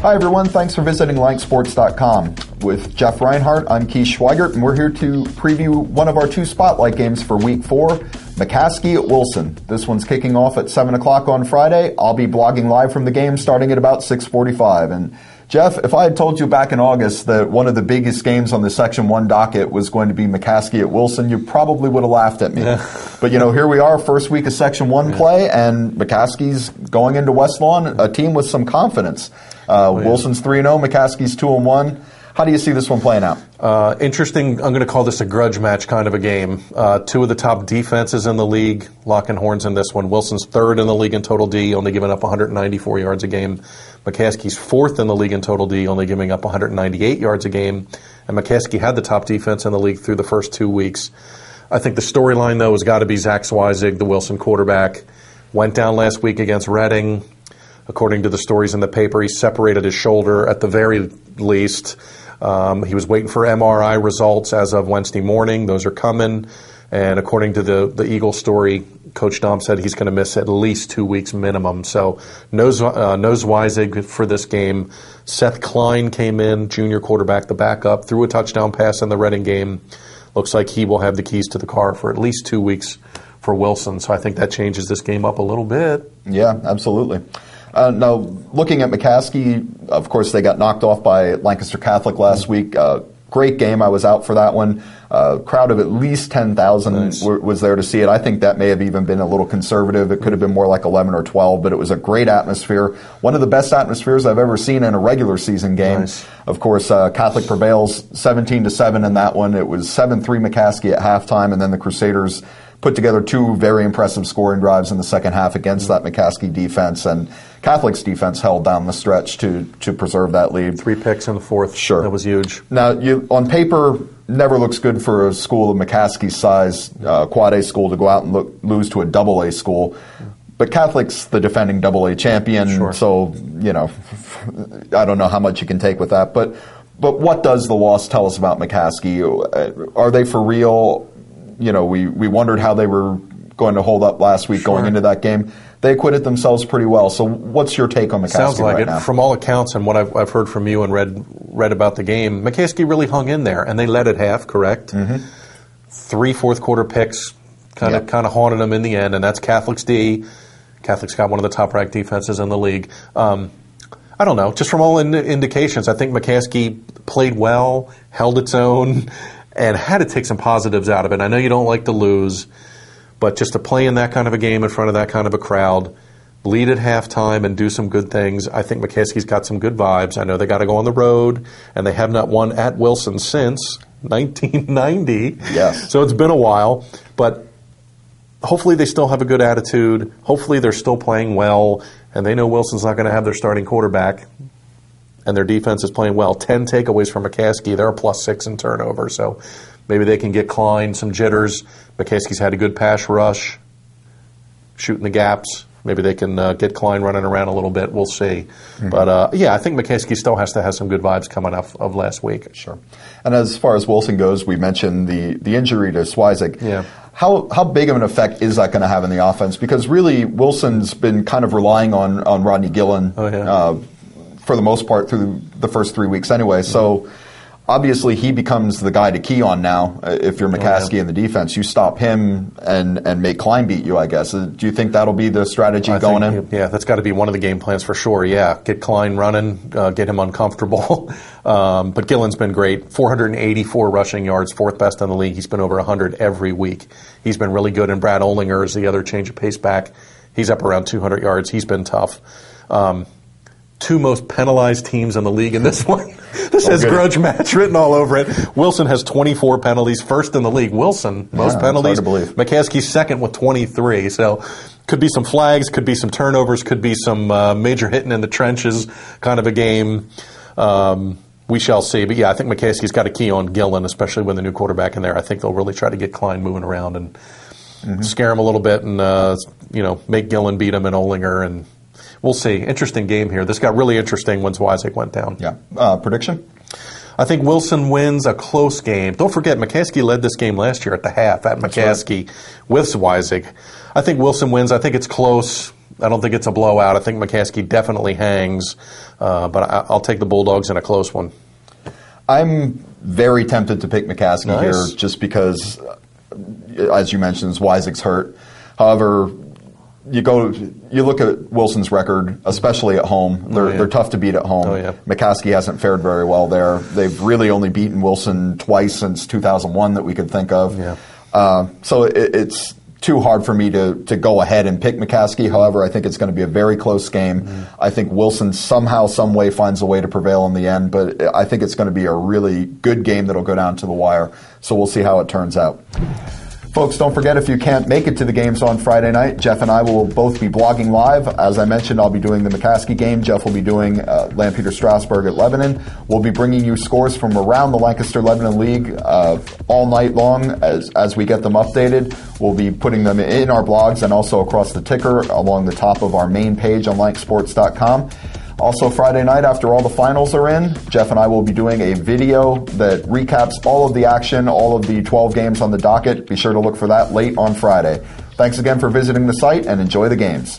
Hi, everyone. Thanks for visiting LankSports.com. With Jeff Reinhardt, I'm Keith Schweigert, and we're here to preview one of our two Spotlight games for Week 4, McCaskey at Wilson. This one's kicking off at 7 o'clock on Friday. I'll be blogging live from the game starting at about 6:45. And Jeff, if I had told you back in August that one of the biggest games on the Section 1 docket was going to be McCaskey at Wilson, you probably would have laughed at me. But, here we are, first week of Section 1 play, and McCaskey's going into West Lawn, a team with some confidence. Wilson's 3-0, McCaskey's 2-1. How do you see this one playing out? Interesting. I'm going to call this a grudge match kind of a game. Two of the top defenses in the league, locking horns in this one. Wilson's third in the league in total D, only giving up 194 yards a game. McCaskey's fourth in the league in total D, only giving up 198 yards a game. And McCaskey had the top defense in the league through the first 2 weeks. I think the storyline, though, has got to be Zach Zwijig, the Wilson quarterback. Went down last week against Reading. According to the stories in the paper, he separated his shoulder at the very least. He was waiting for MRI results as of Wednesday morning. Those are coming. And according to the Eagles story, Coach Dom said he's going to miss at least 2 weeks minimum. So no Zwijig for this game. Seth Klein came in, junior quarterback, the backup, threw a touchdown pass in the Reading game. Looks like he will have the keys to the car for at least 2 weeks for Wilson. So I think that changes this game up a little bit. Yeah, absolutely. Now, looking at McCaskey, of course, they got knocked off by Lancaster Catholic last week. Great game. I was out for that one. Crowd of at least 10,000 was there to see it. I think that may have even been a little conservative. It could have been more like 11 or 12, but it was a great atmosphere. One of the best atmospheres I've ever seen in a regular season game. Nice. Of course, Catholic prevails 17-7 in that one. It was 7-3 McCaskey at halftime, and then the Crusaders put together two very impressive scoring drives in the second half against that McCaskey defense, and Catholic's defense held down the stretch to preserve that lead. 3 picks in the fourth. Sure. That was huge. Now, on paper, never looks good for a school of McCaskey's size, quad A school, to go out and lose to a double A school. But Catholic's the defending double A champion, Sure. So, I don't know how much you can take with that. But what does the loss tell us about McCaskey? Are they for real? We wondered how they were going to hold up last week going into that game. They acquitted themselves pretty well. So what's your take on McCaskey Sounds like right it. now? From all accounts and what I've heard from you and read about the game, McCaskey really hung in there, and they led at half, correct? Mm-hmm. 3 fourth-quarter picks kind of haunted them in the end, and that's Catholic's D. Catholic's got one of the top-ranked defenses in the league. I don't know. Just from all indications, I think McCaskey played well, held its own, and had to take some positives out of it. I know you don't like to lose, but just to play in that kind of a game in front of that kind of a crowd, lead at halftime and do some good things, I think McCaskey's got some good vibes. I know they got to go on the road, and they have not won at Wilson since 1990. Yes. So it's been a while, but hopefully they still have a good attitude. Hopefully they're still playing well, and they know Wilson's not going to have their starting quarterback, and their defense is playing well. 10 takeaways from McCaskey. They're a +6 in turnover, so maybe they can get Klein some jitters. McCaskey's had a good pass rush, shooting the gaps. Maybe they can get Klein running around a little bit. We'll see. Mm-hmm. But, I think McCaskey still has to have some good vibes coming off of last week. Sure. And as far as Wilson goes, we mentioned the injury to Zwijig. Yeah. How big of an effect is that going to have in the offense? Because really, Wilson's been kind of relying on Rodney Gillen for the most part through the first 3 weeks anyway. So obviously he becomes the guy to key on now. If you're McCaskey in the defense, you stop him and make Klein beat you, I guess. Do you think that'll be the strategy going in? Yeah, that's got to be one of the game plans for sure. Yeah, get Klein running, get him uncomfortable. But Gillen's been great. 484 rushing yards, fourth best in the league. He's been over 100 every week. He's been really good. And Brad Olinger is the other change of pace back. He's up around 200 yards. He's been tough. Two most penalized teams in the league in this one. This has grudge match written all over it. Wilson has 24 penalties, first in the league. Wilson, most penalties. Hard to believe. McCaskey's second with 23. So could be some flags, could be some turnovers, could be some major hitting in the trenches kind of a game. We shall see. But, yeah, I think McCaskey's got a key on Gillen, especially with the new quarterback in there. I think they'll really try to get Klein moving around and scare him a little bit and, make Gillen beat him and Olinger, and we'll see. Interesting game here. This got really interesting when Zwijig went down. Yeah. Prediction? I think Wilson wins a close game. Don't forget, McCaskey led this game last year at the half at McCaskey with Zwijig. I think Wilson wins. I think it's close. I don't think it's a blowout. I think McCaskey definitely hangs, but I'll take the Bulldogs in a close one. I'm very tempted to pick McCaskey here just because, as you mentioned, Wyzek's hurt. However, you look at Wilson's record, especially at home. They're tough to beat at home. McCaskey hasn't fared very well there. They've really only beaten Wilson twice since 2001 that we could think of. So it's too hard for me to go ahead and pick McCaskey. However, I think it's going to be a very close game. I think Wilson somehow, some way finds a way to prevail in the end, but I think it's going to be a really good game that'll go down to the wire. So we'll see how it turns out. Folks, don't forget, if you can't make it to the games on Friday night, Jeff and I will both be blogging live. As I mentioned, I'll be doing the McCaskey game. Jeff will be doing Lancaster-Strasburg at Lebanon. We'll be bringing you scores from around the Lancaster-Lebanon League all night long as we get them updated. We'll be putting them in our blogs and also across the ticker along the top of our main page on lanksports.com. Also, Friday night, after all the finals are in, Jeff and I will be doing a video that recaps all of the action, all of the 12 games on the docket. Be sure to look for that late on Friday. Thanks again for visiting the site, and enjoy the games.